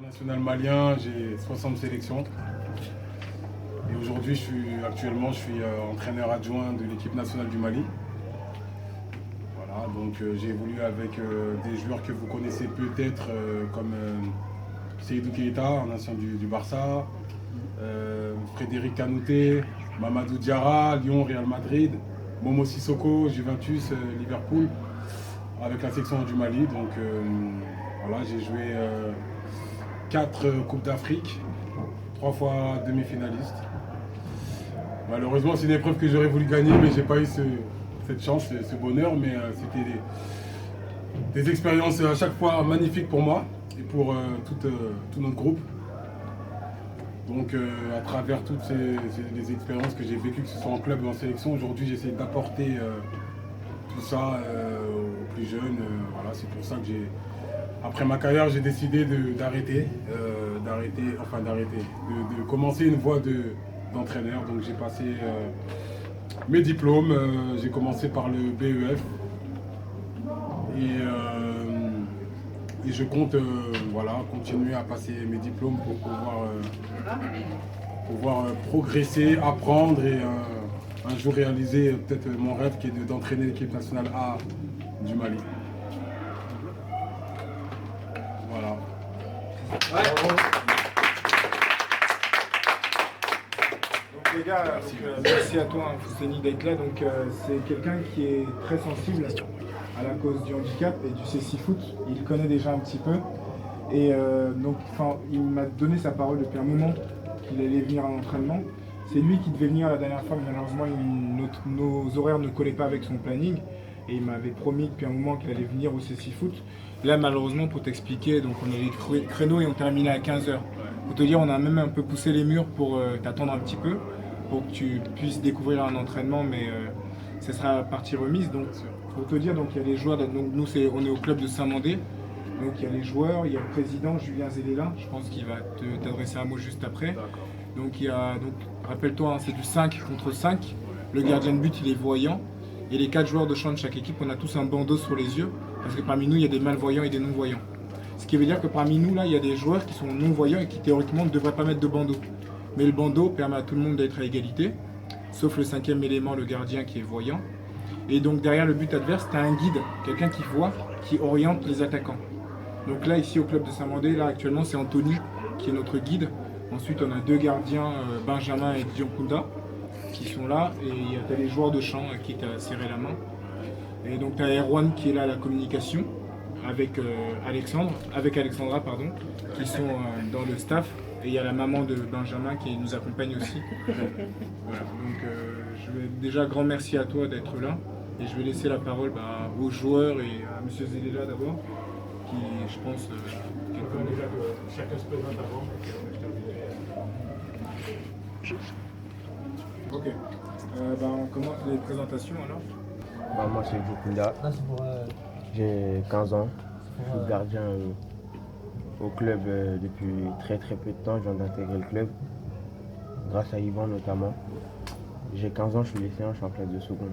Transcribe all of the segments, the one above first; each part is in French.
National malien, j'ai 60 sélections. Et aujourd'hui, je suis entraîneur adjoint de l'équipe nationale du Mali. Voilà, donc j'ai évolué avec des joueurs que vous connaissez peut-être, comme Seydou Keita, un ancien du Barça, Frédéric Kanouté, Mamadou Diarra, Lyon, Real Madrid, Momo Sissoko, Juventus, Liverpool, avec la section du Mali. Donc voilà, j'ai joué 4 Coupes d'Afrique, 3 fois demi-finaliste. Malheureusement, c'est une épreuve que j'aurais voulu gagner, mais j'ai pas eu cette chance, ce bonheur. Mais c'était des expériences à chaque fois magnifiques pour moi et pour tout notre groupe. Donc à travers toutes les expériences que j'ai vécues, que ce soit en club ou en sélection, aujourd'hui j'essaie d'apporter tout ça aux plus jeunes. Voilà, c'est pour ça que après ma carrière, j'ai décidé d'arrêter, de commencer une voie d'entraîneur. Donc j'ai passé mes diplômes, j'ai commencé par le BEF et je compte continuer à passer mes diplômes pour pouvoir progresser, apprendre et un jour réaliser peut-être mon rêve qui est d'entraîner l'équipe nationale A du Mali. Voilà. Les gars, merci à toi, Fousséni, d'être là. Donc, c'est quelqu'un qui est très sensible à la cause du handicap et du cécifoot. Il connaît déjà un petit peu. Et il m'a donné sa parole depuis un moment qu'il allait venir à l'entraînement. C'est lui qui devait venir la dernière fois, mais malheureusement, nos horaires ne collaient pas avec son planning. Et il m'avait promis depuis un moment qu'il allait venir au cécifoot. Là, malheureusement, pour t'expliquer, donc on a les créneaux et on terminait à 15h. Pour te dire, on a même un peu poussé les murs pour t'attendre un petit peu, pour que tu puisses découvrir un entraînement, mais ce sera partie remise. Donc, pour te dire, donc il y a les joueurs. Donc nous, on est au club de Saint-Mandé. Donc il y a les joueurs, il y a le président Julien Zéléla. Je pense qu'il va t'adresser un mot juste après. Donc rappelle-toi, hein, c'est du 5 contre 5. Le gardien de but, il est voyant. Et les 4 joueurs de champ de chaque équipe, on a tous un bandeau sur les yeux. Parce que parmi nous, il y a des malvoyants et des non-voyants. Ce qui veut dire que parmi nous, là, il y a des joueurs qui sont non-voyants et qui théoriquement ne devraient pas mettre de bandeau. Mais le bandeau permet à tout le monde d'être à égalité, sauf le 5e élément, le gardien qui est voyant. Et donc derrière le but adverse, tu as un guide, quelqu'un qui voit, qui oriente les attaquants. Donc là, ici au club de Saint-Mandé, là actuellement, c'est Anthony qui est notre guide. Ensuite, on a 2 gardiens, Benjamin et Diankunda, qui sont là. Et il y a les joueurs de champ qui t'a serré la main. Et donc tu as Erwan qui est là à la communication, avec Alexandra, qui sont dans le staff. Et il y a la maman de Benjamin qui nous accompagne aussi. Voilà, donc je vais déjà grand merci à toi d'être là. Et je vais laisser la parole aux joueurs et à M. Zéléla d'abord, qui je pense déjà que chacun se présente avant. Ok, on commence les présentations alors. Moi c'est Diankunda, j'ai 15 ans, je suis gardien au club depuis très peu de temps. Je viens d'intégrer le club, grâce à Yvan notamment. J'ai 15 ans, je suis lycéen, je suis en classe de seconde.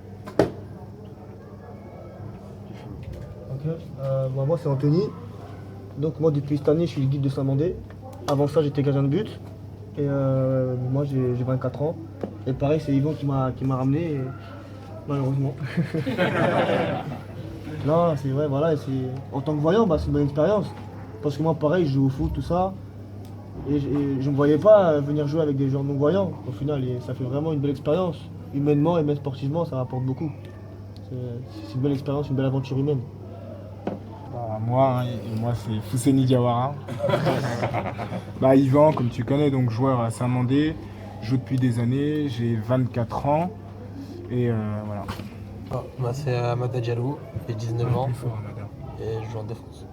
Ok, moi c'est Anthony. Donc moi depuis cette année je suis le guide de Saint-Mandé. Avant ça j'étais gardien de but. Et moi j'ai 24 ans. Et pareil c'est Yvan qui m'a ramené, malheureusement. Non c'est vrai, voilà, en tant que voyant c'est une bonne expérience. Parce que moi pareil je joue au foot, tout ça. Et je ne me voyais pas venir jouer avec des joueurs non-voyants. Au final ça fait vraiment une belle expérience. Humainement et même sportivement ça rapporte beaucoup. C'est une belle expérience, une belle aventure humaine. Moi c'est Fousséni Diawara. Yvan, comme tu connais, donc joueur à Saint-Mandé, joue depuis des années, j'ai 24 ans et voilà. Moi c'est Amada Diallo, j'ai 19 ans et je joue en défense.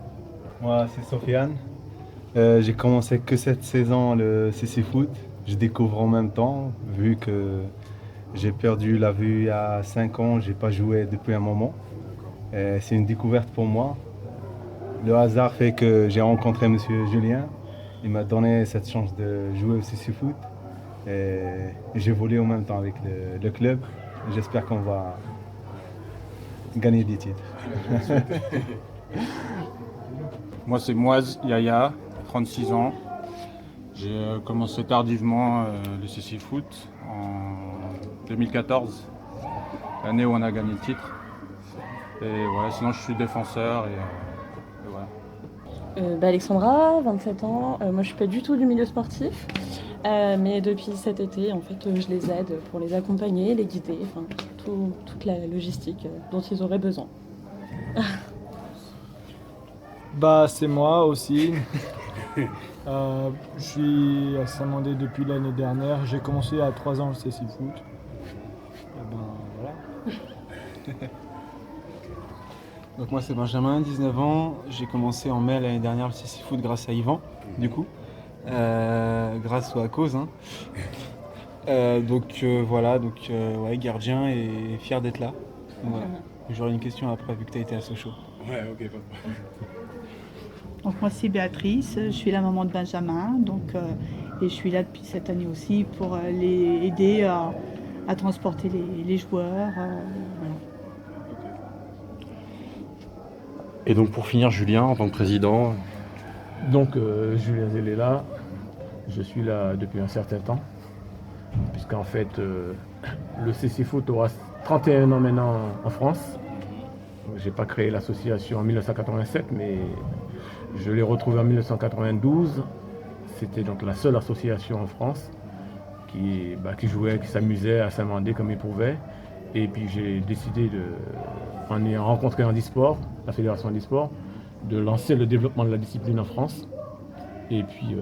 Moi c'est Sofiane, j'ai commencé que cette saison le CC Foot, je découvre en même temps vu que j'ai perdu la vue il y a 5 ans, j'ai pas joué depuis un moment. C'est une découverte pour moi. Le hasard fait que j'ai rencontré M. Julien. Il m'a donné cette chance de jouer au CC Foot. Et j'évolue en même temps avec le club. J'espère qu'on va gagner des titres. Moi c'est Moaz Yaya, 36 ans. J'ai commencé tardivement le CC Foot en 2014, l'année où on a gagné le titre. Et voilà, sinon je suis défenseur et voilà. Alexandra, 27 ans. Moi, je suis pas du tout du milieu sportif, mais depuis cet été, en fait, je les aide pour les accompagner, les guider, enfin, toute la logistique dont ils auraient besoin. C'est moi aussi. Je suis à Saint-Mandé depuis l'année dernière. J'ai commencé à 3 ans le CC Foot. Voilà. Donc moi c'est Benjamin, 19 ans. J'ai commencé en mai l'année dernière le CC Foot grâce à Yvan, du coup. Grâce ou à cause. Hein. Voilà, ouais, gardien et fier d'être là. Voilà. J'aurais une question après vu que tu as été à Sochaux. Ouais, ok, pas de problème. Donc moi c'est Béatrice, je suis la maman de Benjamin, et je suis là depuis cette année aussi pour les aider à transporter les joueurs. Voilà. Et donc pour finir, Julien, en tant que président. Donc Julien Zelela, je suis là depuis un certain temps, puisqu'en fait le CC Foot aura 31 ans maintenant en France. Je n'ai pas créé l'association en 1987, mais je l'ai retrouvée en 1992. C'était donc la seule association en France qui jouait, qui s'amusait à Saint-Mandé comme il pouvait. Et puis j'ai décidé, en ayant rencontré Handisport, la fédération Handisport, de lancer le développement de la discipline en France. Et puis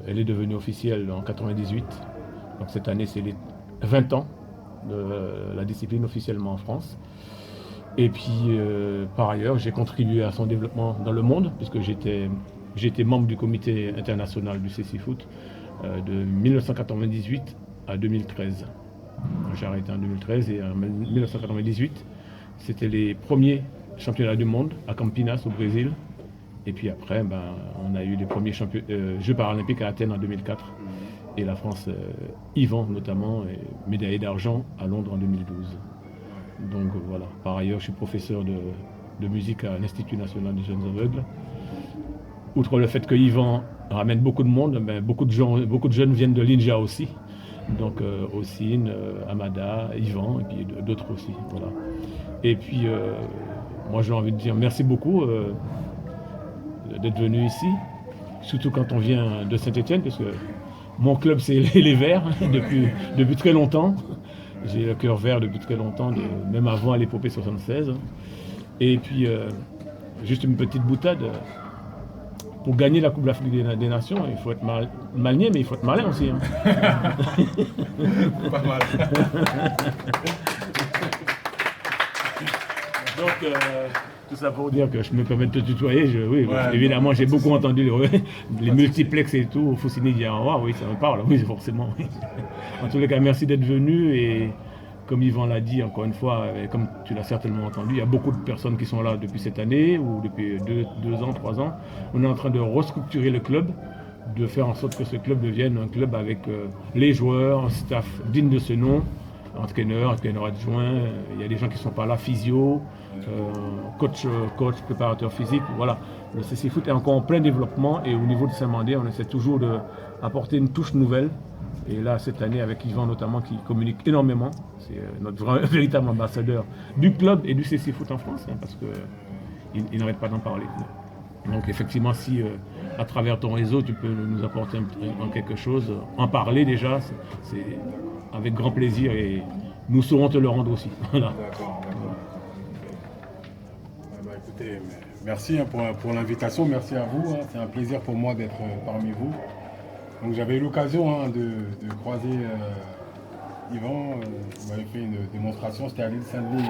elle est devenue officielle en 1998. Donc cette année, c'est les 20 ans de la discipline officiellement en France. Et puis par ailleurs, j'ai contribué à son développement dans le monde, puisque j'étais membre du comité international du CC Foot de 1998 à 2013. J'ai arrêté en 2013 et en 1998, c'était les premiers championnats du monde à Campinas au Brésil. Et puis après, on a eu les premiers Jeux paralympiques à Athènes en 2004. Et la France, Yvan notamment, est médaillé d'argent à Londres en 2012. Donc voilà. Par ailleurs, je suis professeur de musique à l'Institut national des jeunes aveugles. Outre le fait que Yvan ramène beaucoup de monde, beaucoup de jeunes viennent de l'INJA aussi. Donc Ossine, Amada, Yvan et puis d'autres aussi. Voilà. Et puis moi j'ai envie de dire merci beaucoup d'être venu ici, surtout quand on vient de Saint-Étienne, parce que mon club c'est les Verts depuis très longtemps. J'ai le cœur vert depuis très longtemps, même avant à l'épopée 76. Et puis juste une petite boutade. Pour gagner la Coupe d'Afrique des Nations, il faut être malien, mais il faut être malin aussi. Hein. Pas mal. Donc, tout ça pour dire que je me permets de te tutoyer. Évidemment, j'ai beaucoup entendu les multiplex et tout. Foussini dit oui, ça me parle. Oui, forcément. Oui. En tous les cas, merci d'être venu. Et comme Yvan l'a dit, encore une fois, et comme tu l'as certainement entendu, il y a beaucoup de personnes qui sont là depuis cette année ou depuis 2 ans, 3 ans. On est en train de restructurer le club, de faire en sorte que ce club devienne un club avec les joueurs, un staff digne de ce nom, entraîneur adjoint, il y a des gens qui ne sont pas là, physio, coach, préparateur physique. Voilà. Le CC Foot est encore en plein développement et au niveau de Saint-Mandé, on essaie toujours d'apporter une touche nouvelle. Et là, cette année, avec Yvan notamment, qui communique énormément, c'est notre véritable ambassadeur du club et du CC Foot en France, parce qu'il n'arrête pas d'en parler. Donc effectivement, si à travers ton réseau, tu peux nous apporter quelque chose, en parler déjà, c'est avec grand plaisir et nous saurons te le rendre aussi. Voilà. D'accord. Écoutez, merci pour l'invitation, merci à vous. C'est un plaisir pour moi d'être parmi vous. Donc j'avais eu l'occasion de croiser Yvan, il m'avait fait une démonstration, c'était à l'île Saint-Denis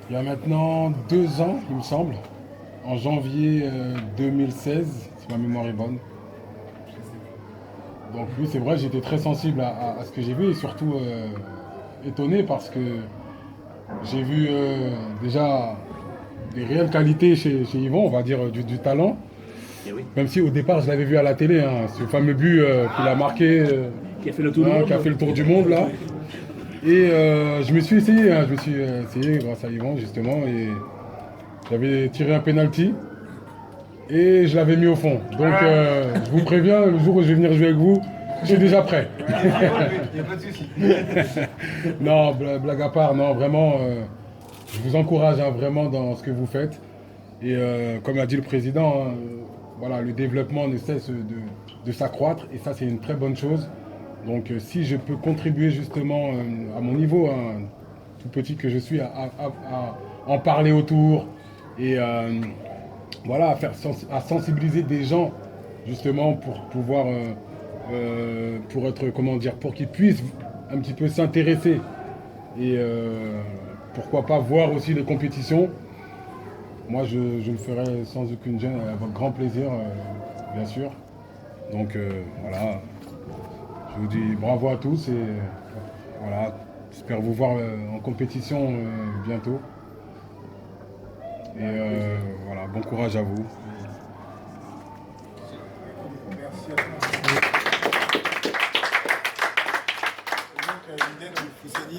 il y a maintenant 2 ans, il me semble, en janvier 2016, si ma mémoire est bonne. Donc oui, c'est vrai, j'étais très sensible à ce que j'ai vu et surtout étonné parce que j'ai vu déjà des réelles qualités chez Yvan, on va dire du talent. Oui. Même si au départ je l'avais vu à la télé, ce fameux but qu'il a marqué, qui a fait le tour du monde. Qui a fait le tour du monde là. Et je me suis essayé, essayé grâce à Yvan justement, et j'avais tiré un penalty. et je l'avais mis au fond. Donc je vous préviens, le jour où je vais venir jouer avec vous, je suis déjà prêt. Il n'y a pas de souci. Non, blague à part, non, vraiment, je vous encourage hein, vraiment dans ce que vous faites. Et comme l'a dit le président, hein, voilà, le développement ne cesse de s'accroître et ça c'est une très bonne chose. Donc si je peux contribuer justement à mon niveau, hein, tout petit que je suis, à en parler autour et voilà, à sensibiliser des gens justement pour pouvoir, pour être, comment dire, pour qu'ils puissent un petit peu s'intéresser et pourquoi pas voir aussi les compétitions. Moi, je le ferai sans aucune gêne, avec grand plaisir, bien sûr. Donc voilà, je vous dis bravo à tous et voilà, j'espère vous voir en compétition bientôt. Et voilà, bon courage à vous. Merci à toi.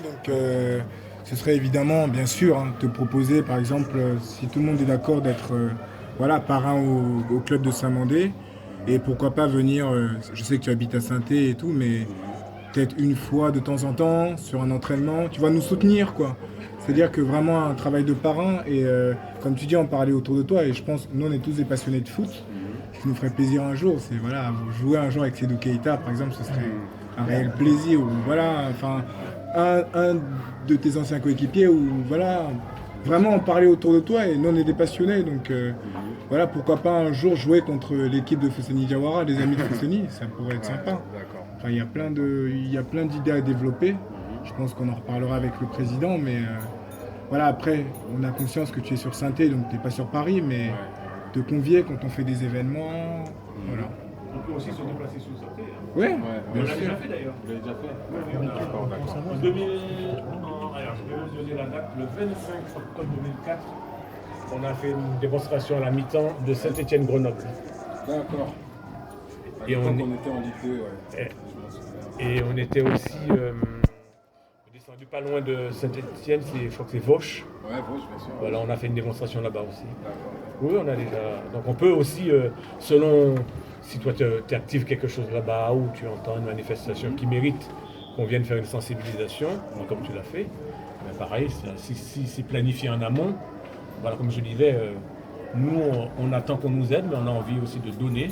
Donc, ce serait évidemment, bien sûr, hein, te proposer, par exemple, si tout le monde est d'accord d'être voilà, parrain au club de Saint-Mandé, et pourquoi pas venir, je sais que tu habites à Saint-Thé et tout, mais peut-être une fois de temps en temps, sur un entraînement, tu vas nous soutenir, quoi. C'est-à-dire que vraiment un travail de parrain, et comme tu dis, en parler autour de toi, et je pense, nous on est tous des passionnés de foot, ce qui nous ferait plaisir un jour, c'est voilà, jouer un jour avec Seydou Keita, par exemple, ce serait un réel plaisir, ou voilà, enfin, un de tes anciens coéquipiers, ou voilà, vraiment en parler autour de toi, et nous on est des passionnés, donc voilà, pourquoi pas un jour jouer contre l'équipe de Fousseni Diawara, les amis de Fousseni, ça pourrait être sympa. Enfin, il y a plein d'idées à développer, je pense qu'on en reparlera avec le président, mais voilà, après, on a conscience que tu es sur Saint-Thé, donc tu n'es pas sur Paris, mais te convier quand on fait des événements, voilà. On peut aussi se déplacer sur Saint-Thé. Hein. Ouais, on l'a déjà fait d'ailleurs. Vous l'avez déjà fait? Oui, d'accord. En 2000, alors je vais vous donner la date, le 25 octobre 2004, on a fait une démonstration à la mi-temps de Saint-Étienne-Grenoble. D'accord. Et on était en Ligue 2, ouais. Et on était aussi descendu pas loin de Saint-Étienne, je crois que c'est Vauche. Ouais, Vauche, bien sûr. Voilà, on a fait une démonstration là-bas aussi. Oui, on a déjà. Donc on peut aussi, selon si toi tu actives quelque chose là-bas ou tu entends une manifestation qui mérite qu'on vienne faire une sensibilisation, comme tu l'as fait, ben pareil, si c'est planifié en amont, voilà, comme je disais, nous on attend qu'on nous aide, mais on a envie aussi de donner.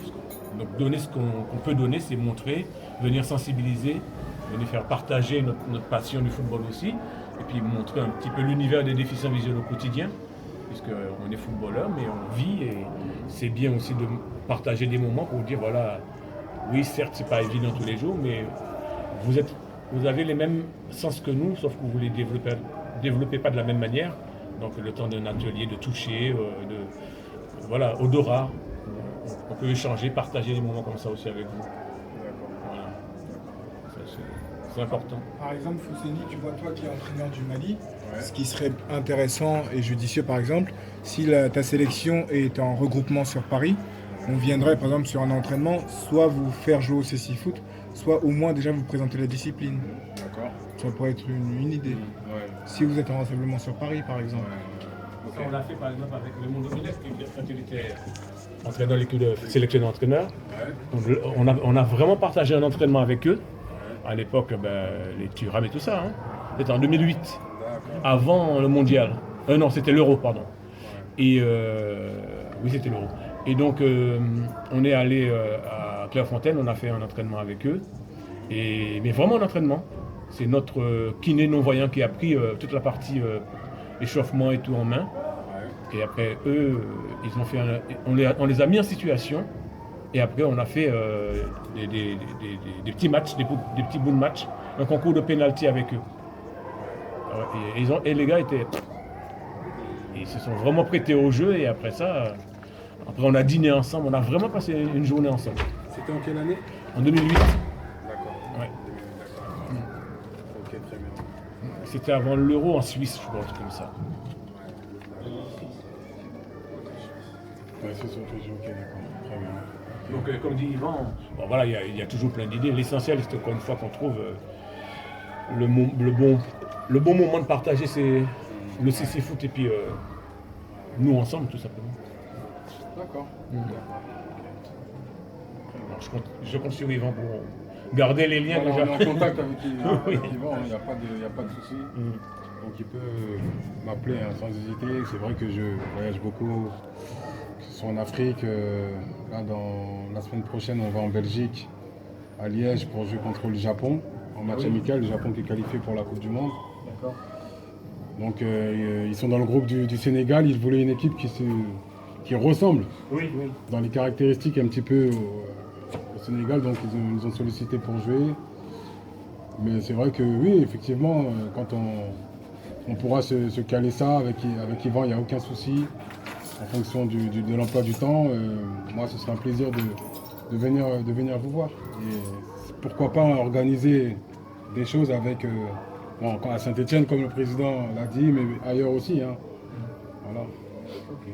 Donc donner ce qu'on peut donner, c'est montrer, venir sensibiliser, venir faire partager notre passion du football aussi, et puis montrer un petit peu l'univers des déficients visuels au quotidien, puisqu'on est footballeur, mais on vit, et c'est bien aussi de partager des moments pour dire, voilà, oui, certes, c'est pas évident tous les jours, mais vous avez les mêmes sens que nous, sauf que vous les développez pas de la même manière. Donc le temps d'un atelier, de toucher, voilà, odorat, on peut échanger, partager des moments comme ça aussi avec vous. Voilà. C'est important. Par exemple, Fousseni, tu vois, toi qui es entraîneur du Mali, ce qui serait intéressant et judicieux, par exemple, si ta sélection est en regroupement sur Paris, on viendrait, par exemple, sur un entraînement, soit vous faire jouer au CC Foot, soit au moins déjà vous présenter la discipline. D'accord. Ça pourrait être une idée. Ouais. Si vous êtes en rassemblement sur Paris, par exemple. Ça, on l'a fait par exemple avec le Monde Dominec, quand il était entraîneur, l'équipe de sélectionneur entraîneur. On a vraiment partagé un entraînement avec eux. À l'époque, les Thuram et tout ça. Hein. C'était en 2008, avant le mondial. Non, c'était l'Euro, pardon. Et oui, c'était l'Euro. Et donc, on est allé à Clairefontaine, on a fait un entraînement avec eux. Mais vraiment un entraînement. C'est notre kiné non-voyant qui a pris toute la partie échauffement et tout en main. Et après, eux, ils ont fait on les a mis en situation. Et après, on a fait des petits matchs, des petits bouts de match, un concours de pénalty avec eux. Et les gars ils se sont vraiment prêtés au jeu. Et après ça, on a dîné ensemble. On a vraiment passé une journée ensemble. C'était en quelle année? En 2008. D'accord. Ouais. Ok, très bien. C'était avant l'Euro en Suisse, je pense, comme ça. Ouais, c'est sur le jeu, ok, d'accord. Très bien. Donc, comme dit Yvan, bon, voilà, il y a toujours plein d'idées. L'essentiel, c'est encore une fois qu'on trouve le bon moment de partager, c'est le CC Foot et puis nous ensemble, tout simplement. D'accord. Alors, je compte sur Yvan pour garder les liens Voilà, déjà. on est en contact avec Yvan, Oui. il n'y a pas de souci. Donc il peut m'appeler sans hésiter. C'est vrai que je voyage beaucoup, que ce soit en Afrique. Là, la semaine prochaine, on va en Belgique, à Liège, pour jouer contre le Japon. En match amical, le Japon qui est qualifié pour la Coupe du Monde. D'accord. Donc ils sont dans le groupe du Sénégal. Ils voulaient une équipe qui ressemble dans les caractéristiques un petit peu au Sénégal. Donc ils nous ont sollicité pour jouer. Mais c'est vrai que oui, effectivement, quand on pourra se caler ça avec Yvan, il n'y a aucun souci. En fonction de l'emploi du temps, moi ce sera un plaisir de venir vous voir. Et pourquoi pas organiser des choses avec, à Saint-Etienne comme le président l'a dit, mais ailleurs aussi. Hein. Voilà. Ok.